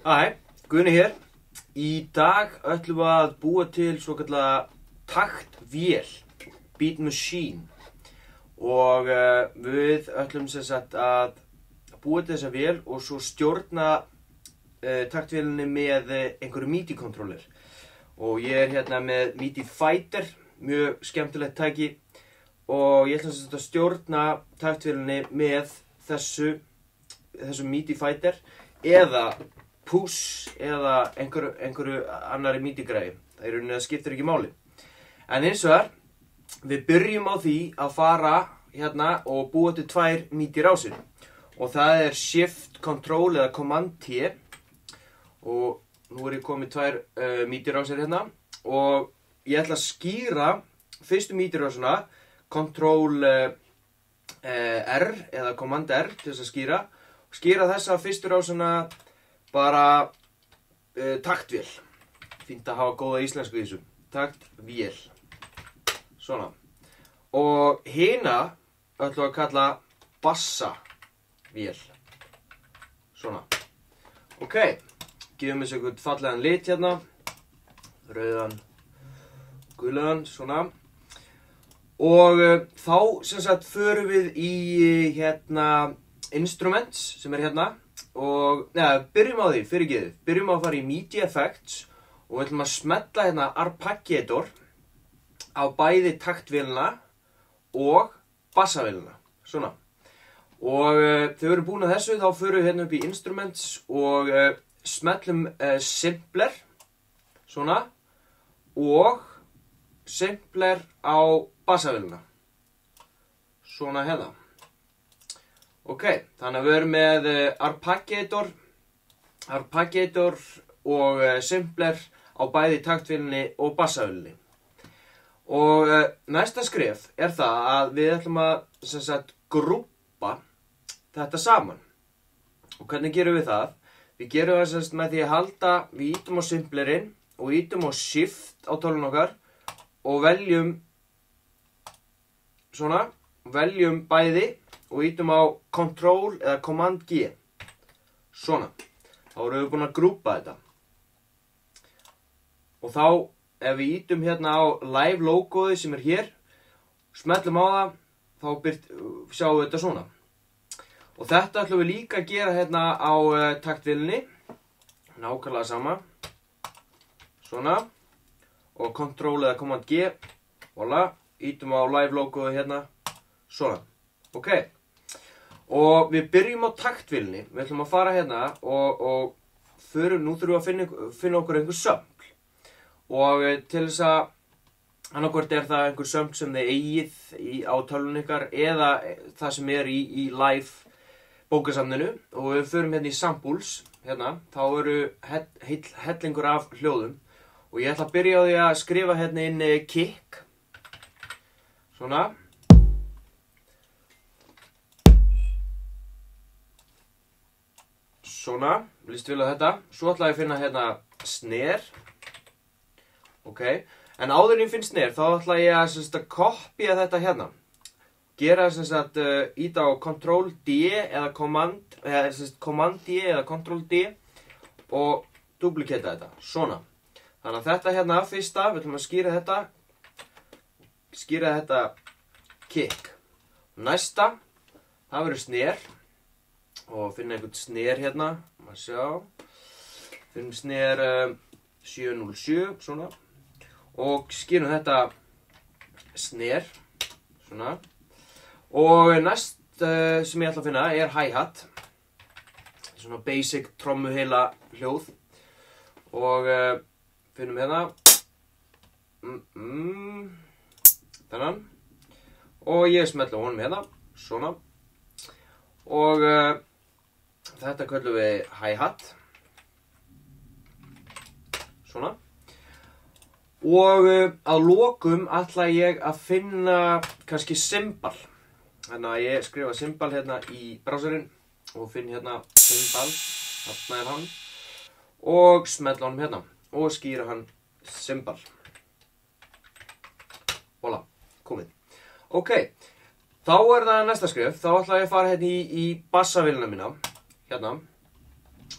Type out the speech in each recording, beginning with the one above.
Hæ, Guðni hér. Í dag ætlum við að búa til svokallaða taktvél, beat machine. Og við ætlum sem sagt að búa til þessa vél og svo stjórna taktvélinni með einhverju MIDI-kontróler. Og ég er hérna með MIDI Fighter, mjög skemmtilegt tæki. Og ég ætla sem sagt að stjórna taktvélinni með þessu MIDI Fighter eða push eða einhverju annari MIDI-græði. Það í rauninni skiptir ekki máli. En hins vegar, við byrjum á því að fara hérna og búa til tvær MIDI-rásir. Og það er Shift, Control eða Command T. Og nú er ég komið tvær MIDI-rásir hérna. Og ég ætla að skýra fyrstu MIDI-rásina, Control R eða Command R til þess að skýra. Skýra þessa fyrstu rásina bara taktvél. Fínt að hafa góða íslensku í þessu. Taktvél. Svona. Og hina ætlum að kalla bassavél. Svona. Ok. Gefum þessu eitthvað fallegan lit hérna. Rauðan, gulaðan, svona. Og þá sem sagt förum við í hérna instruments sem er hérna. Og byrjum á því, fyrirgeðu. Byrjum á að fara í MIDI Effects og við ætlum að smella hérna Arpeggiator á bæði taktvélina og bassavélina. Svona. Og þegar við erum búin að þessu þá förum við hérna upp í Instruments og smellum Simpler. Svona. Og Simpler á bassavélina. Svona hérna. Ok, þannig að við erum með Arpeggiator og Simpler á bæði taktvélinni og bassavélinni. Og næsta skref er það að við ætlum að sem sagt grúppa þetta saman. Og hvernig gerum við það? Við gerum það sem sagt með því að halda, við ítum á Simplerinn og ítum á Shift á tölvunni okkar og veljum svona, veljum bæði og ítum á Control eða Command G. Svona. Þá erum við búin að grúpa þetta. Og þá, ef við ítum hérna á live logoði sem er hér, smellum á það, þá sjáum við þetta svona. Og þetta ætlum við líka að gera hérna á taktvélinni. Nákvæmlega sama. Svona. Og Control eða Command G. Voilà. Ítum á live logoði hérna. Svona. Ok. Og við byrjum á taktvélinni. Við ætlum að fara hérna og nú þurfum við að finna okkur einhver sömpl. Og til þess að annarkvort er það einhver sömpl sem þið eigið á tölvunni ykkar eða það sem er í live bókasafninu. Og við förum hérna í samples, hérna, þá eru hellingur af hljóðum. Og ég ætla að byrja á því að skrifa hérna inn kick. Svona. Svona, líst vel á þetta. Svo ætla ég að finna hérna snare. Ok, en áður en ég finn snare, þá ætla ég að kopía þetta hérna. Gera íta á Ctrl D eða Command D eða Ctrl D og duplicata þetta. Svona. Þannig að þetta hérna fyrsta, við ætlum að skýra þetta kick. Næsta, það verður snare. Og finna einhvern snare hérna, maður sjá. Finnum snare 707, svona. Og skýrum þetta snare, svona. Og næst sem ég ætla að finna er hi-hat. Svona basic trommuheila hljóð. Og finnum hérna. Þennan. Og ég smetla honum hérna, svona. Og þetta köllum við hi-hat. Svona. Og að lokum ætla ég að finna kannski cymbal. Þannig að ég skrifa cymbal hérna í browserinn og finn hérna cymbal. Þarna er hann. Og smetla honum hérna. Og skýra hann cymbal. Voilà, komið. Ok. Þá er það næsta skref, þá ætla ég að fara hérna í bassavélina mína, hérna,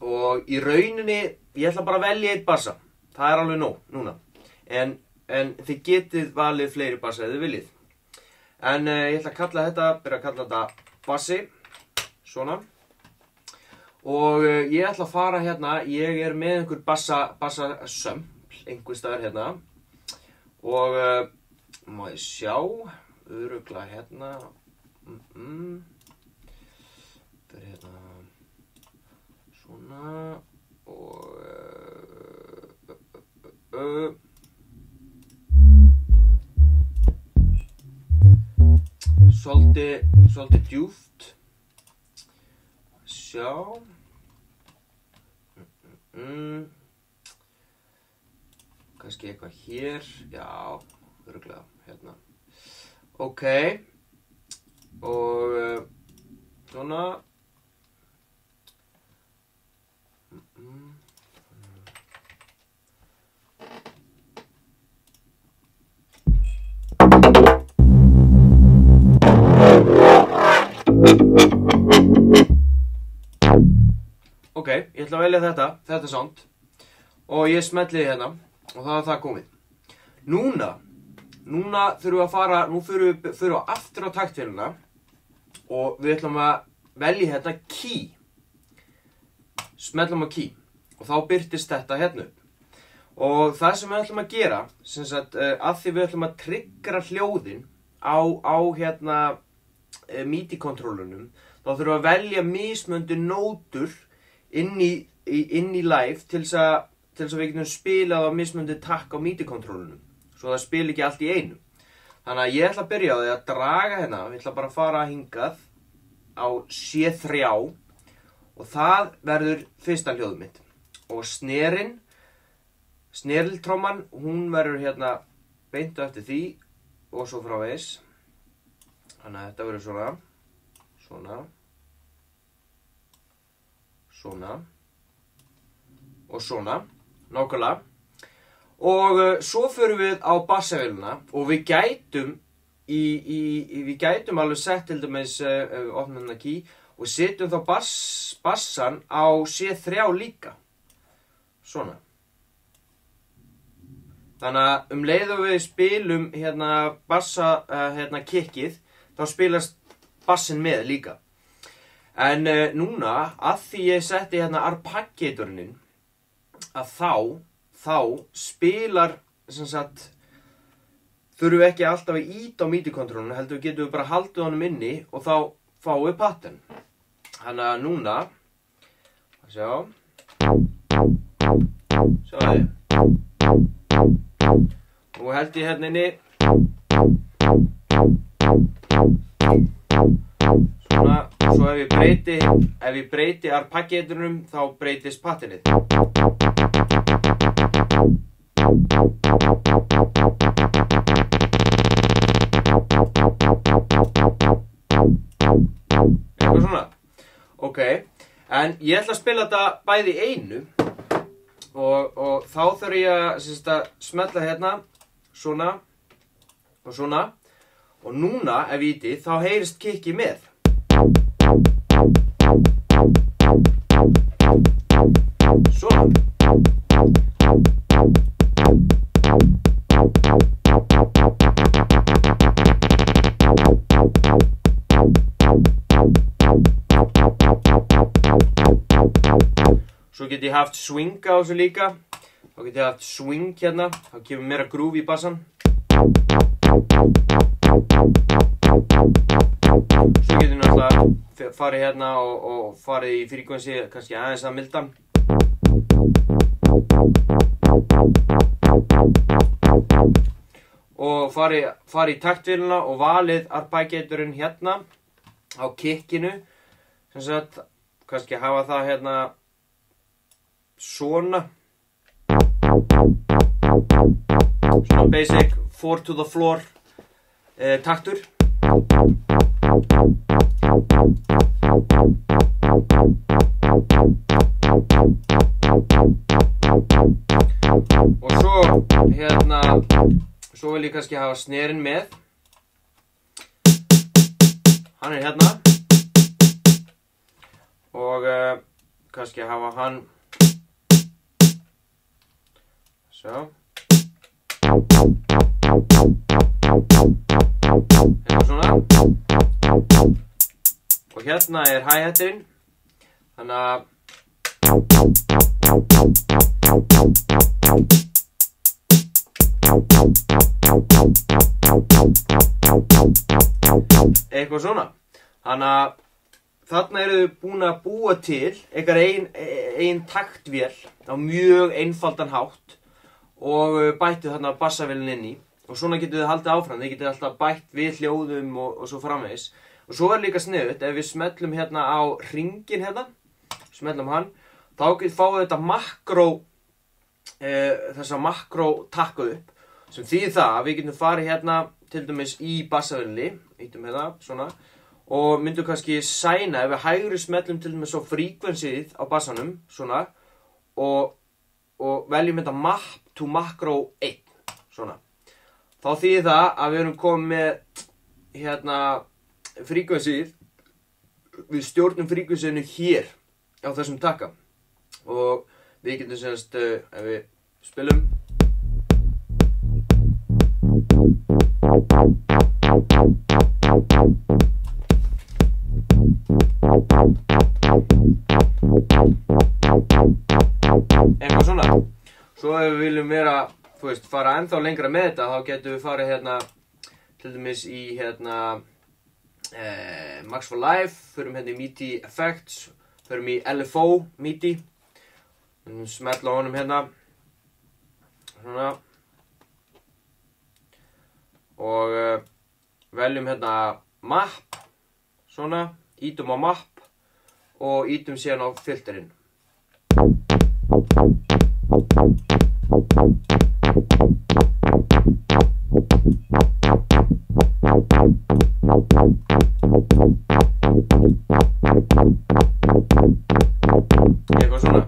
Og í rauninni, ég ætla bara að velja eitt bassa. Það er alveg nóg núna. En þið getið valið fleiri bassa ef þið viljið. En ég ætla að kalla þetta, byrja að kalla þetta bassi. Svona. Og ég ætla að fara hérna, ég er með einhver bassasömpl, einhver staðar hérna. Og má ég sjá, örugglega hérna. Það er hérna. Svona og svolítið djúpt. Sjá. Kannski eitthvað hér. Já, örugglega hérna. Ok. Og svona. Ok, ég ætla að velja þetta sound og ég smelli hérna og það er það komið. Núna þurfum við að fara, nú förum við aftur á taktvélina og við ætlum að velja hérna key. Smellum á key og þá birtist þetta hérna upp. Og það sem við ætlum að gera, sem sagt, að því við ætlum að tryggra hljóðin á hérna MIDI-kontrólunum, þá þurfum við að velja mismunandi nótur inn í live til þess að við getum spilað á mismunandi takk á MIDI-kontrólunum, svo það spila ekki allt í einu. Þannig að ég ætla að byrja á því að draga hérna, við ætla bara að fara hingað á C3 og það verður fyrsta hljóðið mitt. Og sneriltromman, hún verður hérna beint eftir því og svo frávegis. Þannig að þetta verður svona, og svona, nákvæmlega. Og svo förum við á bassavélina og við gætum alveg sett til dæmis opnum hérna key og setjum þá bassan á C3 líka. Svona. Þannig að leið og við spilum hérna hérna kickið, þá spilast bassin með líka. En núna, að því ég setti hérna arpeggiatorinn, að þá spilar, sem sagt, þurfum við ekki alltaf að ýta á MIDI-kontrólunum, heldur getum við bara haldið honum inni og þá fáum við pattern. Þannig að núna, sjáðu, og held ég hérna inni, svona, svo ef ég breyti arpeggiatornum, þá breytist patternið. Eitthvað svona. Ok, en ég ætla að spila þetta bæði í einu og þá þarf ég að smella hérna, svona og svona og núna ef ég ýti þá heyrist kickið með. Svona. Svo get ég haft swing á þessu líka. Þá get ég haft swing hérna. Þá kemur meira groove í bassan. Svo get ég náttúrulega farið hérna og farið í frequency, kannski aðeins að milda. Og farið í taktvélina og valið arpeggiatorinn hérna á kickinu. Sem sagt, kannski hafa það hérna svona. Svona basic, 4 to the floor taktur. Og svo hérna, svo vil ég kannski hafa snerinn með. Hann er hérna. Og kannski hafa hann svo svona og hérna hi-haturinn þannig að eitthvað svona þannig að þarna eru þau búin að búa til ykkar ein taktvél á mjög einfaldan hátt og bættu þarna bassavélinn inn í og svona getur þið haldið áfram, þið getur alltaf bætt við hljóðum og svo framvegis og svo líka sniðugt, ef við smellum hérna á hringinn hérna smellum hann, þá fáum við þetta makró þessa makró takkuð upp sem þýðir það að við getum farið hérna til dæmis í bassavélinni ítum hérna, svona og myndum kannski sæna ef við hægri smellum til dæmis á fríkvensið á bassanum svona og veljum þetta map to macro 1 svona þá þýðir það að við erum komið með hérna fríkvensið við stjórnum fríkvensinu hér á þessum takka og við getum semst ef við spilum eitthvað svona svo ef við viljum vera fara ennþá lengra með þetta þá getum við farið hérna til dæmis í hérna Max for Life förum hérna í MIDI Effects förum í LFO MIDI smetla honum hérna svona og veljum hérna map svona, ítum á map og ítum síðan á filterinn eitthvað svona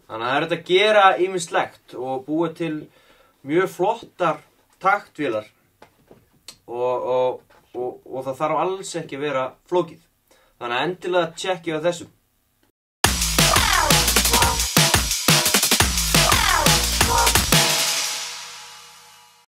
þannig að það er hægt að gera ýmislegt og búa til mjög flottar taktvélar og það þarf alls ekki að vera flókið þannig að endilega tjekkið á þessu